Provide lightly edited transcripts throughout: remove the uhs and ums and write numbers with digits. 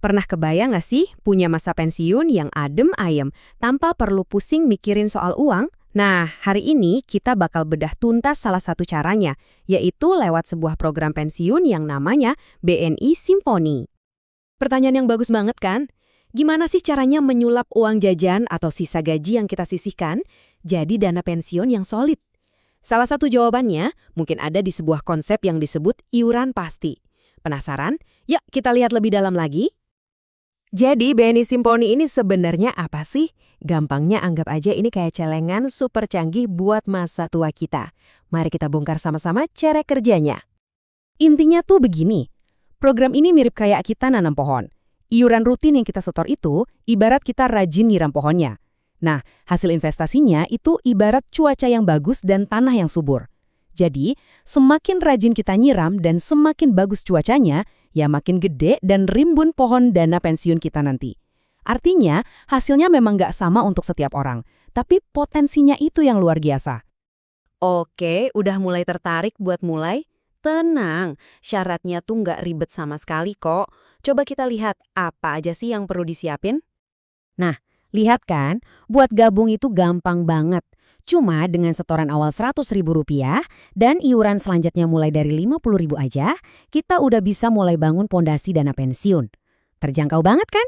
Pernah kebayang nggak sih punya masa pensiun yang adem ayem tanpa perlu pusing mikirin soal uang? Nah, hari ini kita bakal bedah tuntas salah satu caranya, yaitu lewat sebuah program pensiun yang namanya BNI Simponi. Pertanyaan yang bagus banget kan? Gimana sih caranya menyulap uang jajan atau sisa gaji yang kita sisihkan jadi dana pensiun yang solid? Salah satu jawabannya mungkin ada di sebuah konsep yang disebut iuran pasti. Penasaran? Yuk kita lihat lebih dalam lagi. Jadi BNI Simponi ini sebenarnya apa sih? Gampangnya anggap aja ini kayak celengan super canggih buat masa tua kita. Mari kita bongkar sama-sama cara kerjanya. Intinya tuh begini, program ini mirip kayak kita nanam pohon. Iuran rutin yang kita setor itu ibarat kita rajin nyiram pohonnya. Nah, hasil investasinya itu ibarat cuaca yang bagus dan tanah yang subur. Jadi, semakin rajin kita nyiram dan semakin bagus cuacanya, ya makin gede dan rimbun pohon dana pensiun kita nanti. Artinya, hasilnya memang nggak sama untuk setiap orang, tapi potensinya itu yang luar biasa. Oke, udah mulai tertarik buat mulai? Tenang, syaratnya tuh nggak ribet sama sekali kok. Coba kita lihat apa aja sih yang perlu disiapin. Nah, lihat kan, buat gabung itu gampang banget. Cuma dengan setoran awal Rp100.000 dan iuran selanjutnya mulai dari Rp50.000 aja, kita udah bisa mulai bangun pondasi dana pensiun. Terjangkau banget kan?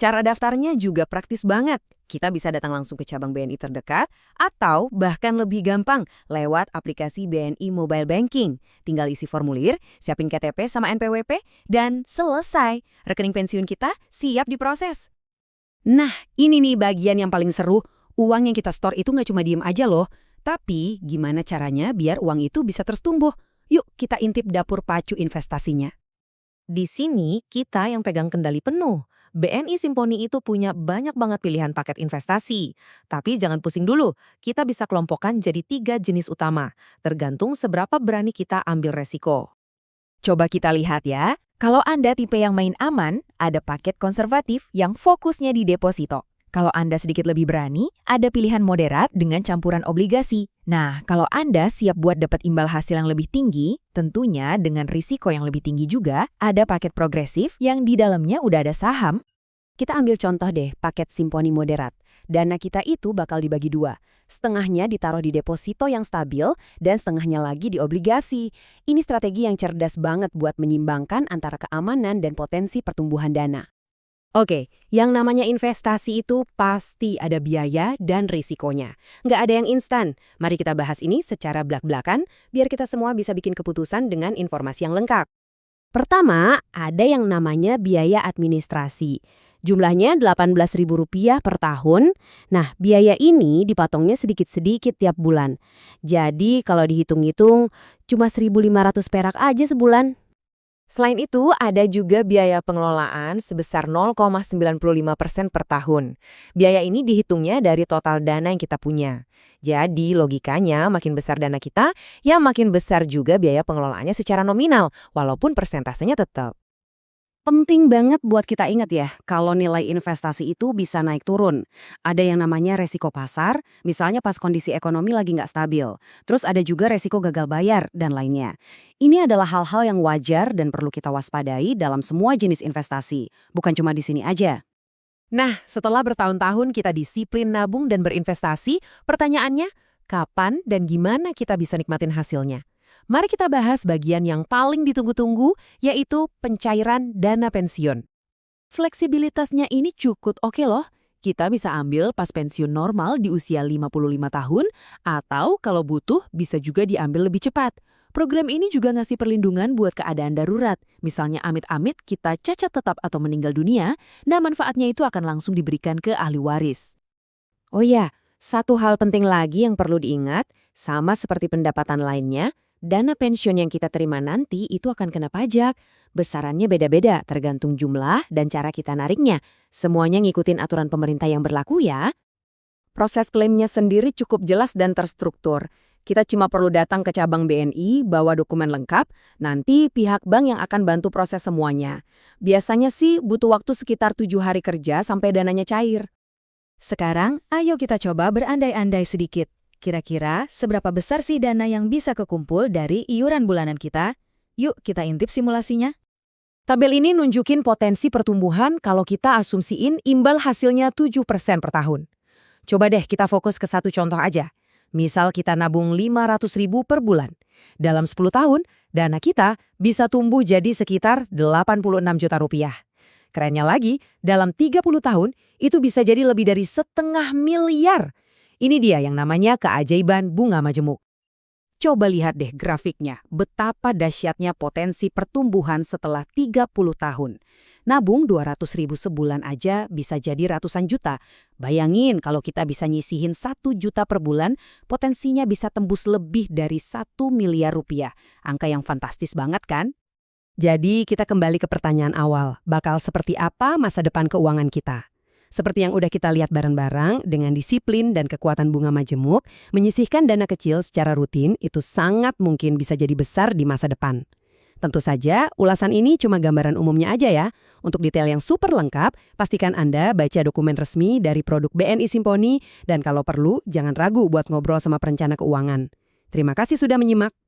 Cara daftarnya juga praktis banget. Kita bisa datang langsung ke cabang BNI terdekat atau bahkan lebih gampang lewat aplikasi BNI Mobile Banking. Tinggal isi formulir, siapin KTP sama NPWP, dan selesai. Rekening pensiun kita siap diproses. Nah, ini nih bagian yang paling seru. Uang yang kita store itu nggak cuma diem aja loh. Tapi gimana caranya biar uang itu bisa terus tumbuh? Yuk kita intip dapur pacu investasinya. Di sini kita yang pegang kendali penuh. BNI Simponi itu punya banyak banget pilihan paket investasi. Tapi jangan pusing dulu, kita bisa kelompokkan jadi 3 jenis utama. Tergantung seberapa berani kita ambil resiko. Coba kita lihat ya. Kalau Anda tipe yang main aman, ada paket konservatif yang fokusnya di deposito. Kalau Anda sedikit lebih berani, ada pilihan moderat dengan campuran obligasi. Nah, kalau Anda siap buat dapat imbal hasil yang lebih tinggi, tentunya dengan risiko yang lebih tinggi juga, ada paket progresif yang di dalamnya udah ada saham. Kita ambil contoh deh, paket Simponi moderat. Dana kita itu bakal dibagi 2. Setengahnya ditaruh di deposito yang stabil dan setengahnya lagi di obligasi. Ini strategi yang cerdas banget buat menyimbangkan antara keamanan dan potensi pertumbuhan dana. Oke, yang namanya investasi itu pasti ada biaya dan risikonya. Nggak ada yang instan. Mari kita bahas ini secara belak-belakan, biar kita semua bisa bikin keputusan dengan informasi yang lengkap. Pertama, ada yang namanya biaya administrasi. Jumlahnya Rp18.000 per tahun. Nah, biaya ini dipotongnya sedikit-sedikit tiap bulan. Jadi, kalau dihitung-hitung, cuma 1.500 perak aja sebulan. Selain itu, ada juga biaya pengelolaan sebesar 0,95% per tahun. Biaya ini dihitungnya dari total dana yang kita punya. Jadi, logikanya makin besar dana kita, ya makin besar juga biaya pengelolaannya secara nominal, walaupun persentasenya tetap. Penting banget buat kita ingat ya, kalau nilai investasi itu bisa naik turun. Ada yang namanya resiko pasar, misalnya pas kondisi ekonomi lagi nggak stabil. Terus ada juga resiko gagal bayar, dan lainnya. Ini adalah hal-hal yang wajar dan perlu kita waspadai dalam semua jenis investasi, bukan cuma di sini aja. Nah, setelah bertahun-tahun kita disiplin nabung dan berinvestasi, pertanyaannya, kapan dan gimana kita bisa nikmatin hasilnya? Mari kita bahas bagian yang paling ditunggu-tunggu, yaitu pencairan dana pensiun. Fleksibilitasnya ini cukup oke loh. Kita bisa ambil pas pensiun normal di usia 55 tahun, atau kalau butuh bisa juga diambil lebih cepat. Program ini juga ngasih perlindungan buat keadaan darurat. Misalnya amit-amit kita cacat tetap atau meninggal dunia, nah manfaatnya itu akan langsung diberikan ke ahli waris. Oh ya, satu hal penting lagi yang perlu diingat, sama seperti pendapatan lainnya, dana pensiun yang kita terima nanti itu akan kena pajak. Besarannya beda-beda tergantung jumlah dan cara kita nariknya. Semuanya ngikutin aturan pemerintah yang berlaku ya. Proses klaimnya sendiri cukup jelas dan terstruktur. Kita cuma perlu datang ke cabang BNI, bawa dokumen lengkap, nanti pihak bank yang akan bantu proses semuanya. Biasanya sih butuh waktu sekitar 7 hari kerja sampai dananya cair. Sekarang, ayo kita coba berandai-andai sedikit. Kira-kira seberapa besar sih dana yang bisa kekumpul dari iuran bulanan kita? Yuk kita intip simulasinya. Tabel ini nunjukin potensi pertumbuhan kalau kita asumsiin imbal hasilnya 7% per tahun. Coba deh kita fokus ke satu contoh aja. Misal kita nabung 500.000 per bulan. Dalam 10 tahun, dana kita bisa tumbuh jadi sekitar 86 juta rupiah. Kerennya lagi, dalam 30 tahun, itu bisa jadi lebih dari 500 miliar. Ini dia yang namanya keajaiban bunga majemuk. Coba lihat deh grafiknya, betapa dahsyatnya potensi pertumbuhan setelah 30 tahun. Nabung 200.000 sebulan aja bisa jadi ratusan juta. Bayangin kalau kita bisa nyisihin 1 juta per bulan, potensinya bisa tembus lebih dari 1 miliar rupiah. Angka yang fantastis banget kan? Jadi kita kembali ke pertanyaan awal, bakal seperti apa masa depan keuangan kita? Seperti yang udah kita lihat bareng-bareng, dengan disiplin dan kekuatan bunga majemuk, menyisihkan dana kecil secara rutin itu sangat mungkin bisa jadi besar di masa depan. Tentu saja, ulasan ini cuma gambaran umumnya aja ya. Untuk detail yang super lengkap, pastikan Anda baca dokumen resmi dari produk BNI Simponi, dan kalau perlu, jangan ragu buat ngobrol sama perencana keuangan. Terima kasih sudah menyimak.